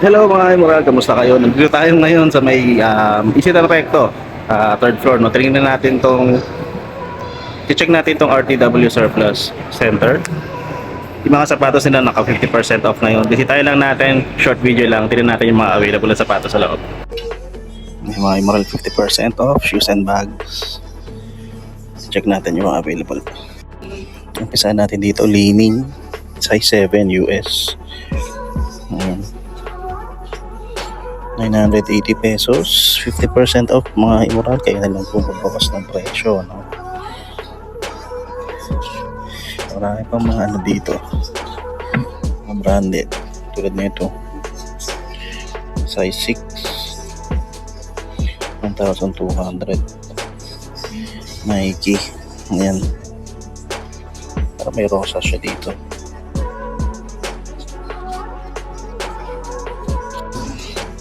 Hello mga Emerald, kamusta kayo? Nandito tayo ngayon sa may Isitan Recto, third floor. No? Tingnan natin check natin tong RTW Surplus Center. Yung mga sapatos nila naka 50% off ngayon. Bisitahin lang natin, short video lang. Tingnan natin yung mga available na sapatos sa loob. May mga Emerald 50% off, shoes and bags. Check natin yung mga available. Umpisa natin dito, Leaning, size 7 US. 980 pesos, 50% off mga Emerald, kaya na lang po magbawas ng presyo, no? Marami pang mga ano dito, mga branded, tulad nito, size 6, 1,200, Nike, ayan, para may rosa siya dito.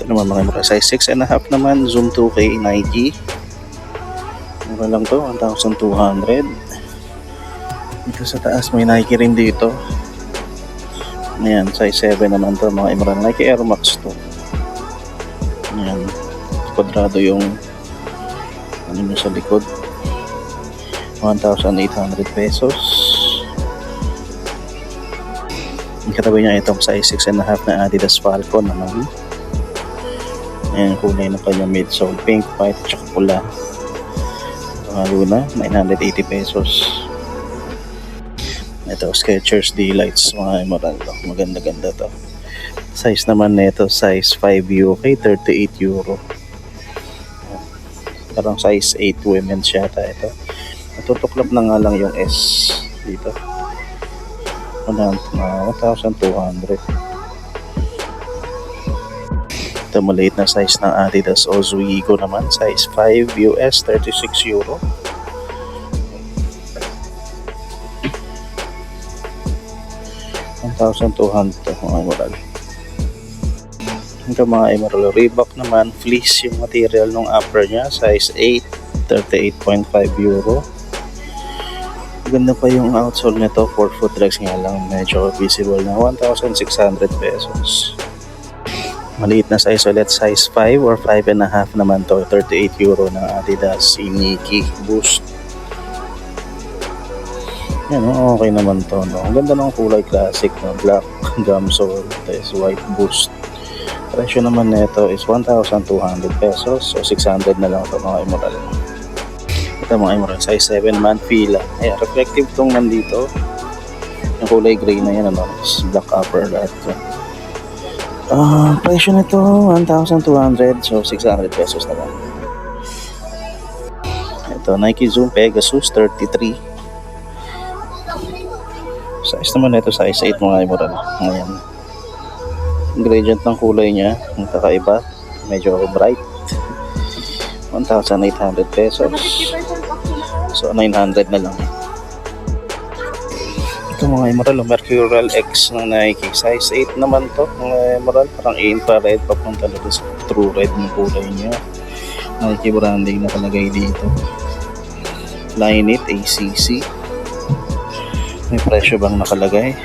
Naman mga mura, size 6.5 naman, Zoom 2K Nike, mura lang to, 1,200. Dito sa taas may Nike rin dito, ayan, size 7 naman to mga Emerald, Nike Air Max to, ayan, kwadrado yung ano nyo sa likod, 1,800 pesos. Ang katabi niya itong size 6.5 na Adidas Falcon naman. Ayan, kulay ng kanyang midsole, pink, white, tsaka pula. Halo na, 980 pesos. Ito, Skechers D-Lights, mga Emerald. Maganda-ganda to. Size naman nito, size 5 UK, 38 euro. Parang size 8 women's yata ito. Natutuklap na nga lang yung S dito. 1,200. Ito maliit na size ng Adidas Ozweego naman, size 5 US, 36 euro. $1,200 to mga Emerald. Ito mga Emerald, Reebok naman, fleece yung material ng upper niya, size 8, 38.5 euro. Ganda pa yung outsole nito, 4 foot legs nga lang, medyo visible na, 1,600 pesos. Maliit na size ulit, size 5 or 5.5 naman to, 38 euro ng Adidas Nike Boost. Yan, okay naman to, no? Ang ganda ng kulay, classic, no? Black gum sole, is white Boost. Presyo naman nito is 1,200 pesos, so 600 na lang to mga Emerald. Ito mga Emerald, size 7 man, fila. Ayan, reflective tong nandito. Yung kulay gray na yan, ano? Is black upper lahat to. Presyo nito 1,200, so 600 pesos na lang. Ito, Nike Zoom Pegasus 33. Size naman nito, size 8 mga Emerald. Ayan. Gradient ng kulay niya, ang kakaiba, medyo bright. 1,800 pesos. So 900 na lang. Ito mga Emerald, Mercurial X ng Nike, size 8 naman to mga Emerald, parang infrared papunta dito sa true red ng kulay niya. Nike branding nakalagay dito. Flyknit ACC. May presyo bang nakalagay?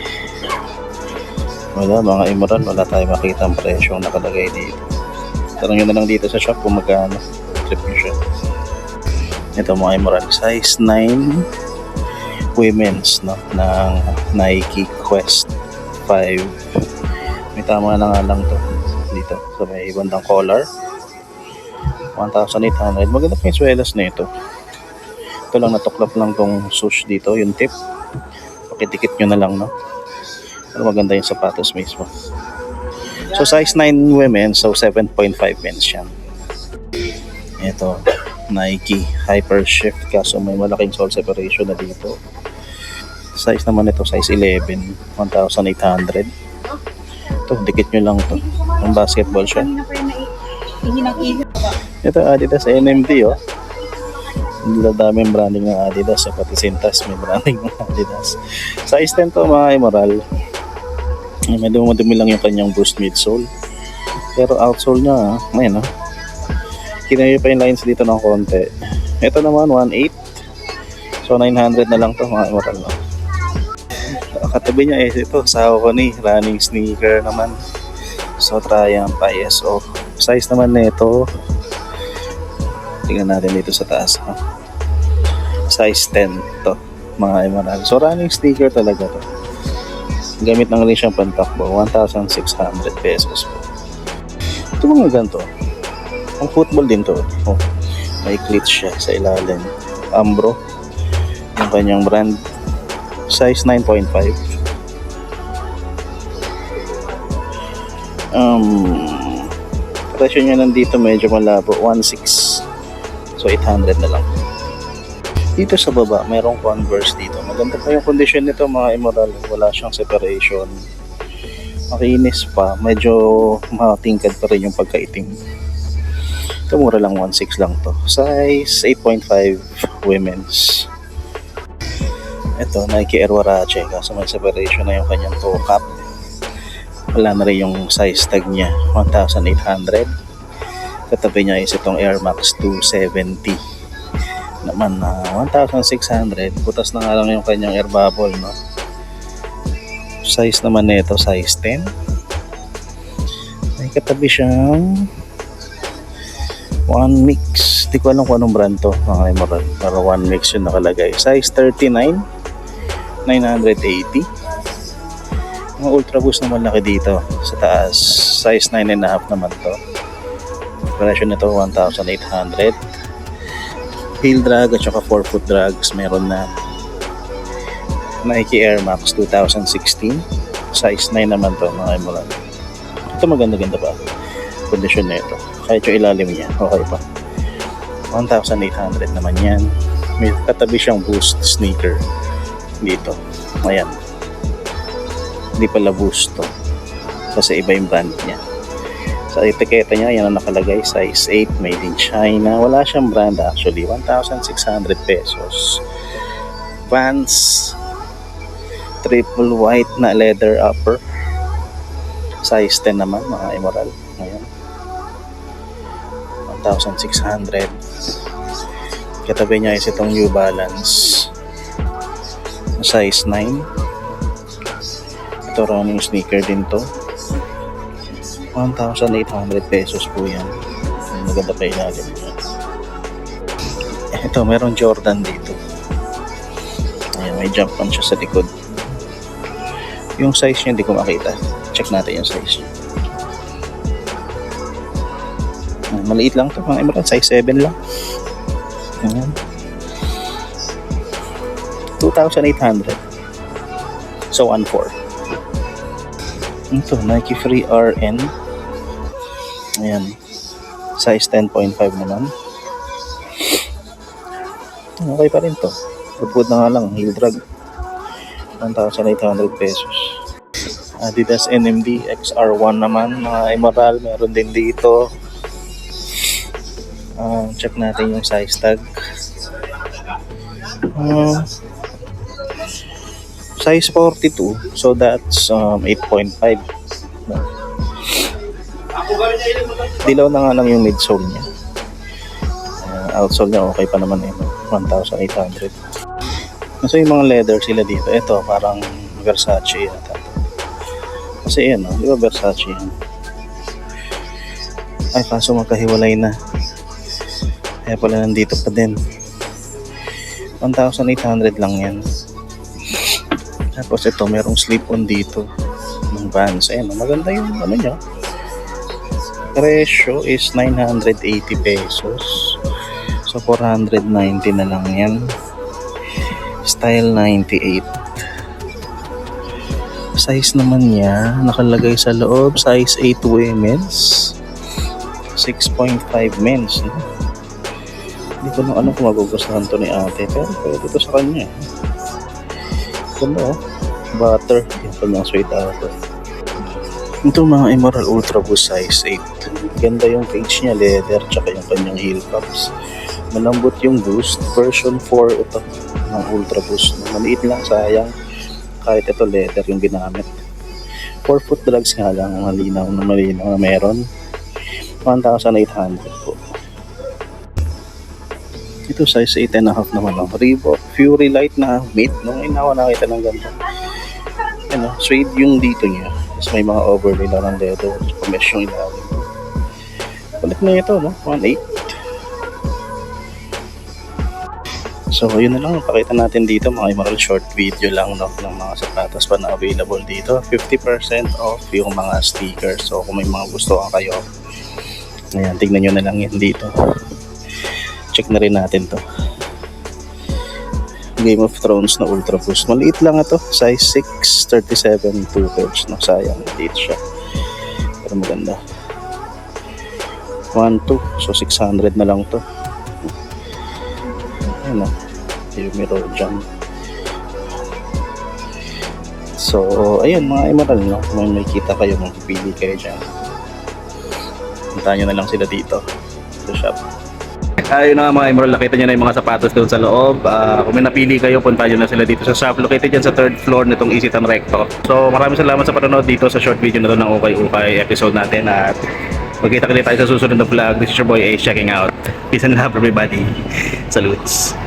Wala mga Emerald, wala tayong makita ang presyo nakalagay dito. Tanong nyo na lang dito sa shop kung magkano trip nyo siya. Ito mga Emerald, size 9 women's, no, ng Nike Quest 5. May tama na nga lang to dito sa may bandang collar, 1,800. Maganda pa yung swelas na ito. Ito lang, natuklap lang tong swoosh dito, yung tip, pakidikit nyo na lang, no, pero maganda yung sapatos mismo. So size 9 women, so 7.5 men's yan. Ito, Nike Hyper Shift, kaso may malaking sole separation na dito. Size naman ito, size 11, 1,800. Ito, dikit nyo lang to. Ang basketball siya. Ito, Adidas NMD, oh. Ang daming branding ng Adidas, pati Sintas may branding ng Adidas. Size 10 to mga Emerald. Madumi lang yung kanyang Boost midsole. Pero outsole niya, ayun, oh. Kinaya pa yung lines dito ng konti. Ito naman 1.8, so 900 na lang to mga Emerald, no? Katabi niya ito, sawa ko ni running sneaker naman. So ISO, Triumph, ISO. Size naman nito, tingnan natin dito sa taas. Size 10 to, mga emerald. So running sticker talaga to. Gamit ng rin siyang pantakbo, 1,600 pesos po. Ito mga ganito. Ang football din to. Oh, may cleats siya sa ilalim. Ambro, yung kanyang brand. Size 9.5. Presyo niya nandito medyo malabo, 1.6. So 800 na lang. Dito sa baba, mayroong Converse dito. Maganda pa yung condition nito mga emerald. Wala siyang separation. Makinis pa. Medyo matingkad pa rin yung pagkaitim. Ito mura lang, 1.6 lang to. Size 8.5 women's. Ito, Nike Air Warache. Kaso may separation na yung kanyang toe cap. Wala na rin yung size tag niya, 1,800. Katabi niya is itong Air Max 270 naman na 1,600. Butas na nga lang yung kanyang air bubble, no? Size naman nito, size 10. May katabi siyang One Mix. Di ko alam kung anong brand to, mga emerald. Pero One Mix yun nakalagay. Size 39, 980. Mga Ultra Boost naman laki dito sa taas. Size 9.5 naman to. Presyo nito 1,800. Heel drag at saka 4-foot drags meron na. Nike Air Max 2016. Size 9 naman to mga emerald. Ito maganda-ganda pa condition na ito. Kahit yung ilalim niya, okay pa. 1,800 naman yan. May katabi siyang Boost sneaker dito. Ayan. Hindi pala Boost to. Kasi iba yung brand niya. Sa etiketa niya, yan ang nakalagay. Size 8, made in China. Wala siyang brand actually. 1,600 pesos. Vans. Triple white na leather upper. Size 10 naman, mga emerald. Ayan. 1,600. Katabi niya is itong New Balance. Size 9. Ito running sneaker din to. 1,800 pesos po yan. Maganda pa ilalim niya. Ito, meron Jordan dito. Ayan, may jump on siya sa likod. Yung size niya hindi ko makita. Check natin yung size niya. Maliit lang to mga emerald. Size 7 lang. Ayan. 2,800. So 1,400. Ito, Nike Free RN. Ayan. Size 10.5 naman. Okay pa rin to. Pudpud na nga lang. Heel drag. 1,800 pesos. Adidas NMD XR1 naman. Mga emerald. Meron din dito. Check natin yung size tag. Size 42. So that's 8.5. Dilaw na nga lang yung midsole niya. Outsole niya okay pa naman yun. 1,800. So yung mga leather sila dito. Ito parang Versace yata. Kasi yan, di ba Versace yan? Ay kaso magkahiwalay na. Kaya pala nandito pa din. 1,800 lang yan. Tapos ito merong slip-on dito ng Vans. Ayan, maganda yung ano niya. Presyo is 980 pesos. So 490 na lang yan. Style 98. Size naman niya nakalagay sa loob, size 8 women's, 6.5 men's. Hindi ko na alam kung magugustuhan to ni ate, pero pwede to sa kanya. Ganda, butter yung kanyang sweet outer. Ito mga Emerald Ultra Boost size 8. Ganda yung cage niya, leather, tsaka yung kanyang heel cups. Malambot yung boost. Version 4 ito ng Ultra Boost. Maliit lang, sayang. Kahit ito leather yung ginamit. 4-foot drags nga lang, malinaw na meron. 1,800 po. Ito size 8.5 naman. Reebok Fury Light na mid. Nung inawa nakita ng ganda. Ano, suede yung dito niya. Tapos may mga overlay lang ng leather. Mesh yung ilalim. Kulit na ito, no? 1.8. So, yun na lang. Pakita natin dito mga Emerald, short video lang, no, ng mga sapatos pa na available dito. 50% off yung mga stickers. So, kung may mga gusto ka kayo, ayan, tignan nyo na lang yan dito. Check na rin natin to. Game of Thrones na Ultra Boost. Maliit lang ito. Size 6, 37 2/3. No? Sayang, maliit siya. Pero maganda. 1.2. So, 600 na lang to. Ano? Yumi Road Jam. So, ayun mga Emerald, no? Kung may kita kayo, magpipili kayo dyan. Puntahan nyo na lang sila dito sa shop. Ayun na nga mga Emerald, nakita nyo na yung mga sapatos doon sa loob. Kung may napili kayo, puntahan nyo na sila dito sa shop. Located dyan sa 3rd floor nitong Isitan Recto. So maraming salamat sa panonood dito sa short video na to ng Ukay-Ukay episode natin. At magkita ka tayo sa susunod na vlog. This is your boy Ace checking out. Peace and love everybody. Salutes.